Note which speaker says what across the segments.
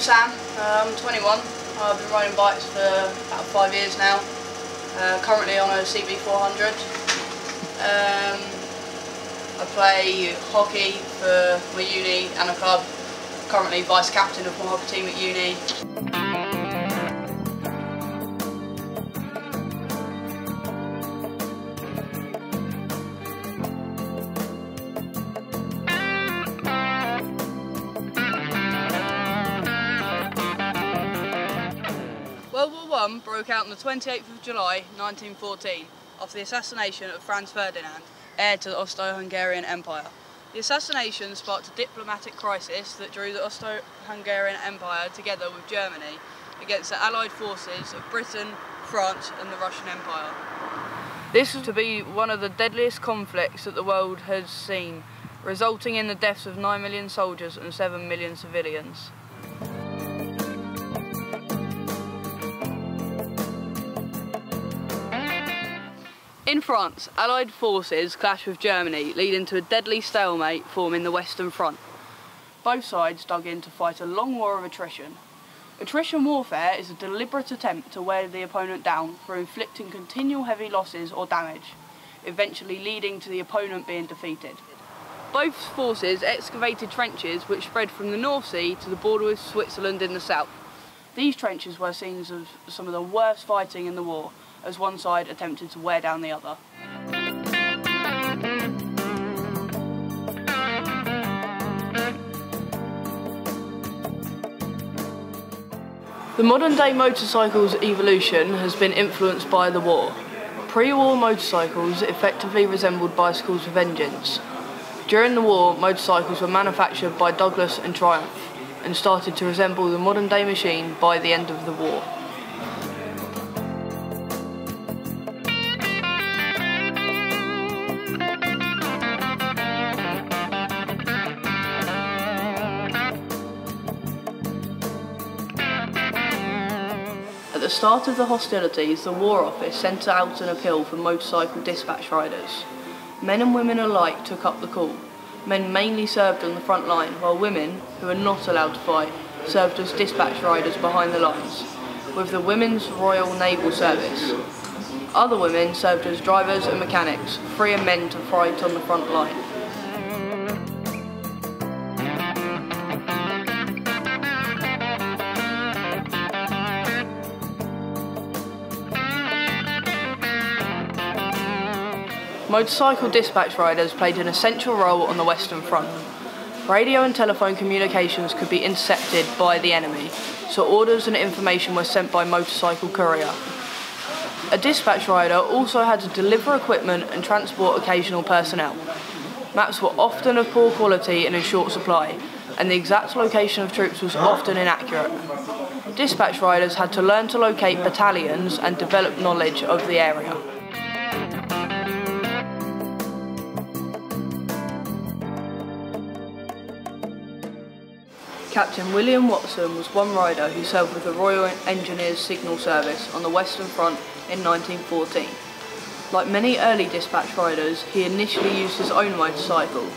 Speaker 1: Sam, I'm 21. I've been riding bikes for about 5 years now. Currently on a CB400. I play hockey for my uni and a club. Currently vice captain of my hockey team at uni. World War I broke out on the 28th of July 1914 after the assassination of Franz Ferdinand, heir to the Austro-Hungarian Empire. The assassination sparked a diplomatic crisis that drew the Austro-Hungarian Empire together with Germany against the Allied forces of Britain, France and the Russian Empire. This was to be one of the deadliest conflicts that the world has seen, resulting in the deaths of 9 million soldiers and 7 million civilians. In France, Allied forces clashed with Germany, leading to a deadly stalemate forming the Western Front. Both sides dug in to fight a long war of attrition. Attrition warfare is a deliberate attempt to wear the opponent down through inflicting continual heavy losses or damage, eventually leading to the opponent being defeated. Both forces excavated trenches which spread from the North Sea to the border with Switzerland in the south. These trenches were scenes of some of the worst fighting in the war, as one side attempted to wear down the other. The modern day motorcycle's evolution has been influenced by the war. Pre-war motorcycles effectively resembled bicycles with engines. During the war, motorcycles were manufactured by Douglas and Triumph and started to resemble the modern day machine by the end of the war. At the start of the hostilities, the War Office sent out an appeal for motorcycle dispatch riders. Men and women alike took up the call. Men mainly served on the front line, while women, who were not allowed to fight, served as dispatch riders behind the lines, with the Women's Royal Naval Service. Other women served as drivers and mechanics, freeing men to fight on the front line. Motorcycle dispatch riders played an essential role on the Western Front. Radio and telephone communications could be intercepted by the enemy, so orders and information were sent by motorcycle courier. A dispatch rider also had to deliver equipment and transport occasional personnel. Maps were often of poor quality and in short supply, and the exact location of troops was often inaccurate. Dispatch riders had to learn to locate battalions and develop knowledge of the area. Captain William Watson was one rider who served with the Royal Engineers Signal Service on the Western Front in 1914. Like many early dispatch riders, he initially used his own motorcycle.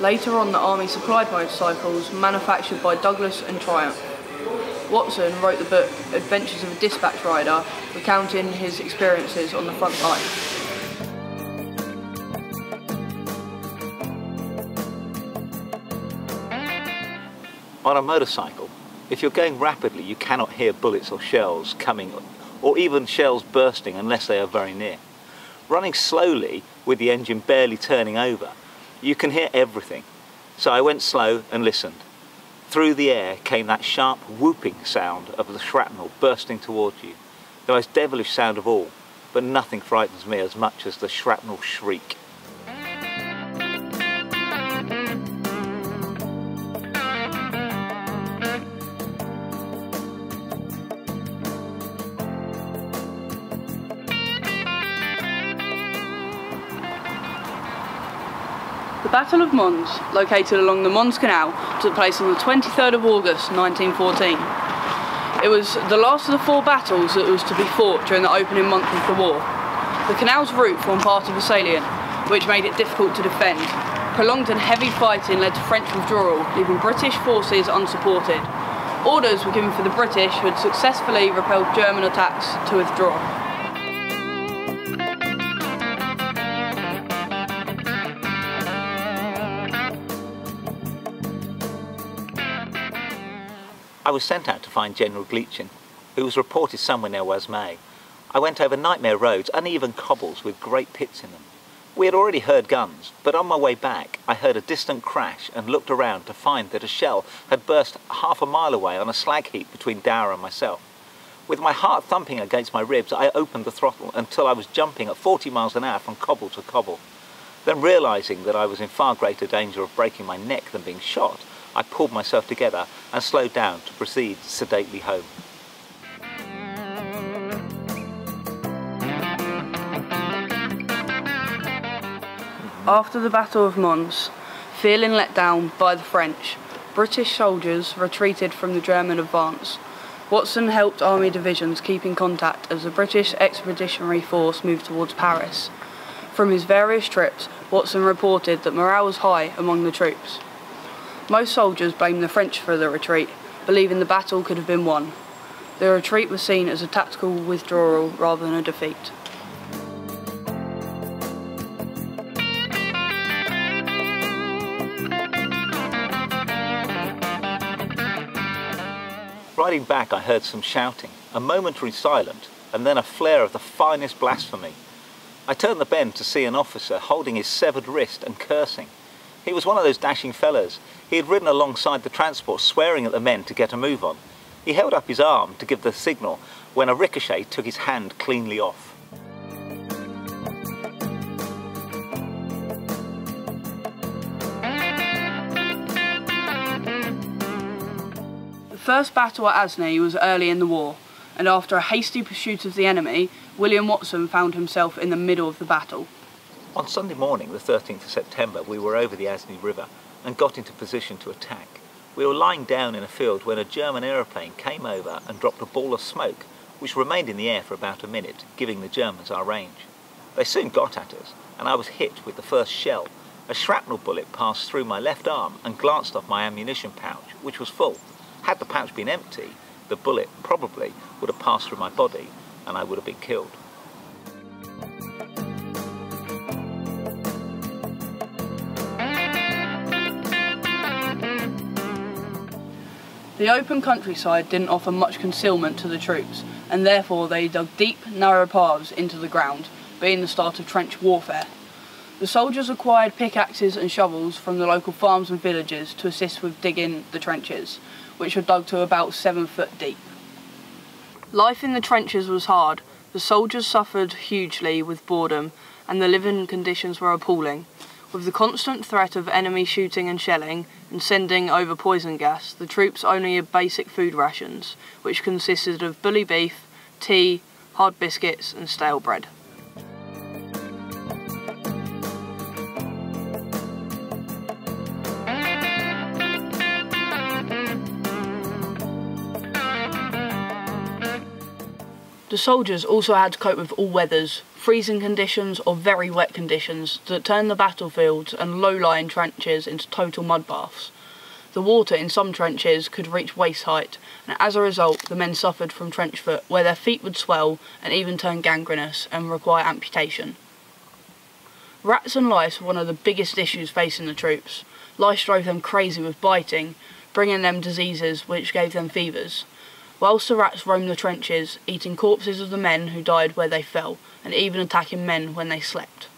Speaker 1: Later on, the Army supplied motorcycles manufactured by Douglas and Triumph. Watson wrote the book Adventures of a Dispatch Rider, recounting his experiences on the front line.
Speaker 2: On a motorcycle, if you're going rapidly, you cannot hear bullets or shells coming, or even shells bursting unless they are very near. Running slowly, with the engine barely turning over, you can hear everything. So I went slow and listened. Through the air came that sharp whooping sound of the shrapnel bursting towards you. The most devilish sound of all, but nothing frightens me as much as the shrapnel shriek.
Speaker 1: The Battle of Mons, located along the Mons Canal, took place on the 23rd of August 1914. It was the last of the 4 battles that was to be fought during the opening month of the war. The canal's route formed part of a salient, which made it difficult to defend. Prolonged and heavy fighting led to French withdrawal, leaving British forces unsupported. Orders were given for the British, who had successfully repelled German attacks, to withdraw.
Speaker 2: I was sent out to find General Glichin, who was reported somewhere near Wasmay. I went over nightmare roads, uneven cobbles with great pits in them. We had already heard guns, but on my way back I heard a distant crash and looked around to find that a shell had burst half a mile away on a slag heap between Dower and myself. With my heart thumping against my ribs, I opened the throttle until I was jumping at 40 miles an hour from cobble to cobble. Then, realising that I was in far greater danger of breaking my neck than being shot, I pulled myself together and slowed down to proceed sedately home.
Speaker 1: After the Battle of Mons, feeling let down by the French, British soldiers retreated from the German advance. Watson helped army divisions keep in contact as the British Expeditionary Force moved towards Paris. From his various trips, Watson reported that morale was high among the troops. Most soldiers blamed the French for the retreat, believing the battle could have been won. The retreat was seen as a tactical withdrawal rather than a defeat.
Speaker 2: Riding back, I heard some shouting, a momentary silence, and then a flare of the finest blasphemy. I turned the bend to see an officer holding his severed wrist and cursing. He was one of those dashing fellows. He had ridden alongside the transport, swearing at the men to get a move on. He held up his arm to give the signal when a ricochet took his hand cleanly off.
Speaker 1: The first battle at Asney was early in the war, and after a hasty pursuit of the enemy, William Watson found himself in the middle of the battle.
Speaker 2: On Sunday morning, the 13th of September, we were over the Asney River and got into position to attack. We were lying down in a field when a German aeroplane came over and dropped a ball of smoke, which remained in the air for about a minute, giving the Germans our range. They soon got at us, and I was hit with the first shell. A shrapnel bullet passed through my left arm and glanced off my ammunition pouch, which was full. Had the pouch been empty, the bullet probably would have passed through my body and I would have been killed.
Speaker 1: The open countryside didn't offer much concealment to the troops, and therefore they dug deep, narrow paths into the ground, being the start of trench warfare. The soldiers acquired pickaxes and shovels from the local farms and villages to assist with digging the trenches, which were dug to about 7 foot deep. Life in the trenches was hard. The soldiers suffered hugely with boredom, and the living conditions were appalling. With the constant threat of enemy shooting and shelling, and sending over poison gas, the troops only had basic food rations, which consisted of bully beef, tea, hard biscuits and stale bread. The soldiers also had to cope with all weathers, freezing conditions or very wet conditions that turned the battlefields and low-lying trenches into total mud baths. The water in some trenches could reach waist height, and as a result the men suffered from trench foot, where their feet would swell and even turn gangrenous and require amputation. Rats and lice were one of the biggest issues facing the troops. Lice drove them crazy with biting, bringing them diseases which gave them fevers, whilst the rats roamed the trenches, eating corpses of the men who died where they fell, and even attacking men when they slept.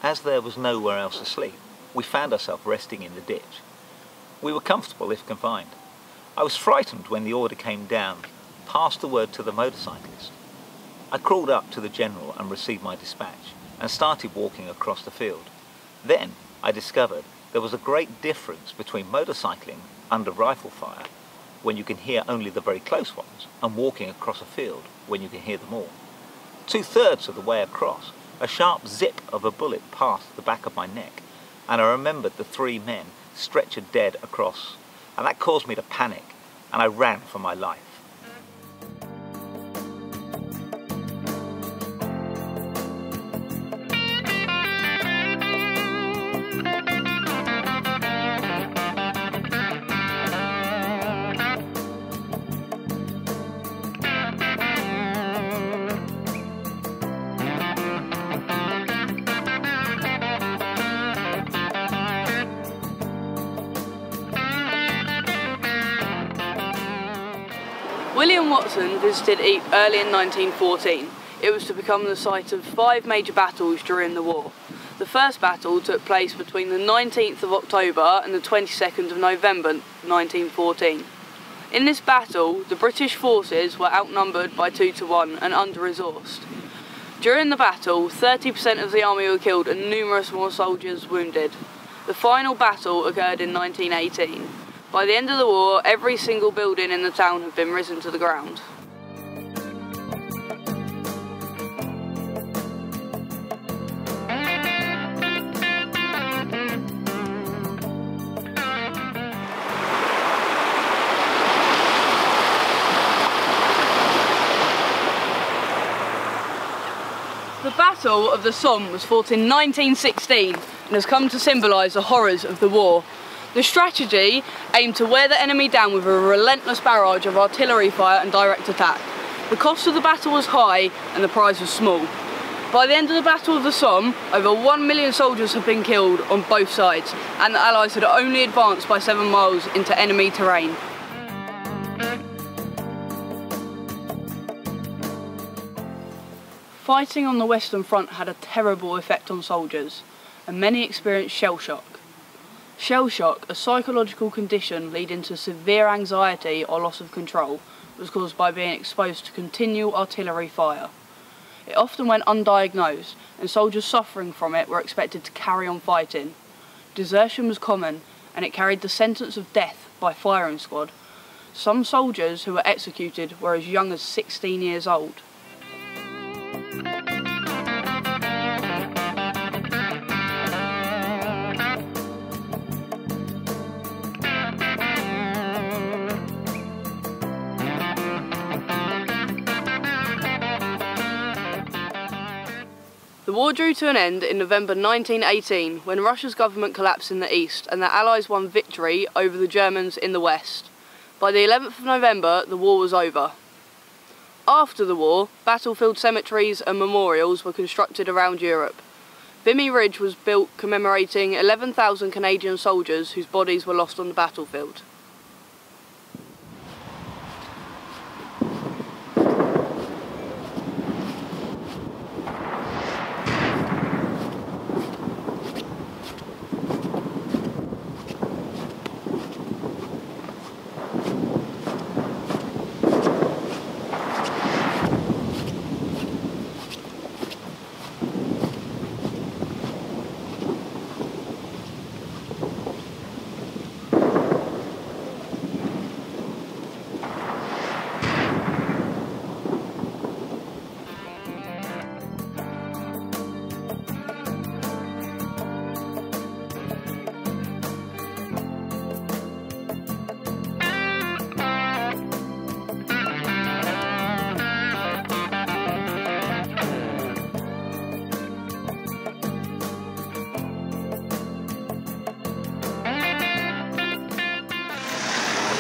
Speaker 2: As there was nowhere else to sleep, we found ourselves resting in the ditch. We were comfortable if confined. I was frightened when the order came down, passed the word to the motorcyclist. I crawled up to the general and received my dispatch, and started walking across the field. Then I discovered there was a great difference between motorcycling under rifle fire, when you can hear only the very close ones, and walking across a field when you can hear them all. 2/3 of the way across, a sharp zip of a bullet passed the back of my neck, and I remembered the 3 men stretchered dead across, and that caused me to panic, and I ran for my life.
Speaker 1: William Watson visited Ypres early in 1914. It was to become the site of 5 major battles during the war. The first battle took place between the 19th of October and the 22nd of November 1914. In this battle, the British forces were outnumbered by 2 to 1 and under-resourced. During the battle, 30% of the army were killed and numerous more soldiers wounded. The final battle occurred in 1918. By the end of the war, every single building in the town had been razed to the ground. The Battle of the Somme was fought in 1916 and has come to symbolise the horrors of the war. The strategy aimed to wear the enemy down with a relentless barrage of artillery fire and direct attack. The cost of the battle was high and the prize was small. By the end of the Battle of the Somme, over 1 million soldiers had been killed on both sides, and the Allies had only advanced by 7 miles into enemy terrain. Fighting on the Western Front had a terrible effect on soldiers, and many experienced shell shock. Shell shock, a psychological condition leading to severe anxiety or loss of control, was caused by being exposed to continual artillery fire. It often went undiagnosed, and soldiers suffering from it were expected to carry on fighting. Desertion was common, and it carried the sentence of death by firing squad. Some soldiers who were executed were as young as 16 years old. The war drew to an end in November 1918 when Russia's government collapsed in the east and the Allies won victory over the Germans in the west. By the 11th of November, the war was over. After the war, battlefield cemeteries and memorials were constructed around Europe. Vimy Ridge was built commemorating 11,000 Canadian soldiers whose bodies were lost on the battlefield.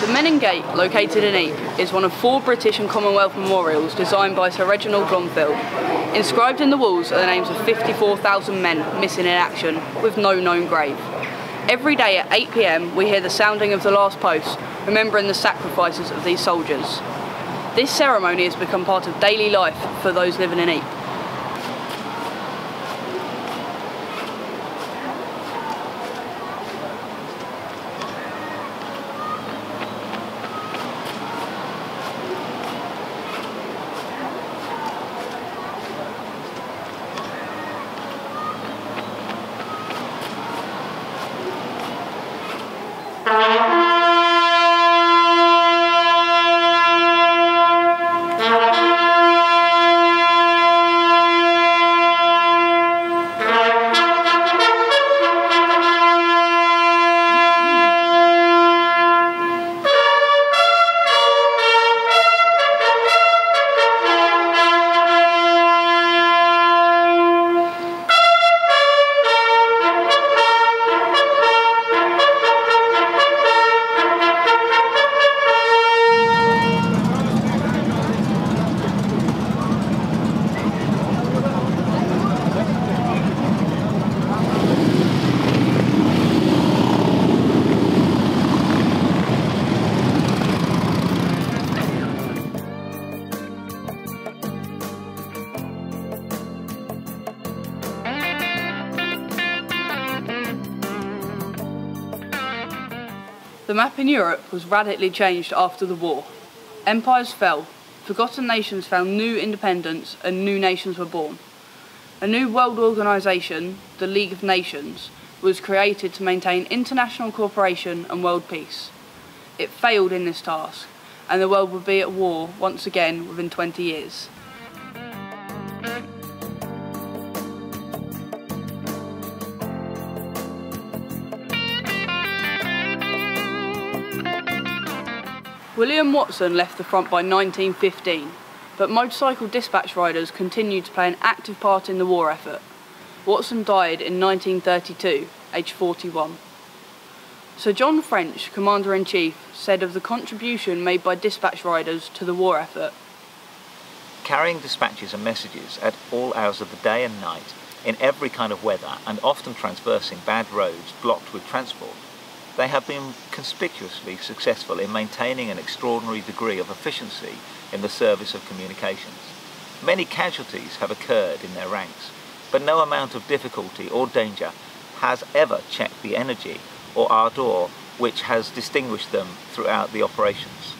Speaker 1: The Menin Gate, located in Ypres, is one of 4 British and Commonwealth memorials designed by Sir Reginald Blomfield. Inscribed in the walls are the names of 54,000 men missing in action, with no known grave. Every day at 8 PM we hear the sounding of the last post, remembering the sacrifices of these soldiers. This ceremony has become part of daily life for those living in Ypres. The map in Europe was radically changed after the war. Empires fell, forgotten nations found new independence, and new nations were born. A new world organisation, the League of Nations, was created to maintain international cooperation and world peace. It failed in this task, and the world would be at war once again within 20 years. William Watson left the front by 1915, but motorcycle dispatch riders continued to play an active part in the war effort. Watson died in 1932, aged 41. Sir John French, Commander-in-Chief, said of the contribution made by dispatch riders to the war effort:
Speaker 2: Carrying dispatches and messages at all hours of the day and night, in every kind of weather, and often traversing bad roads blocked with transport, they have been conspicuously successful in maintaining an extraordinary degree of efficiency in the service of communications. Many casualties have occurred in their ranks, but no amount of difficulty or danger has ever checked the energy or ardour which has distinguished them throughout the operations.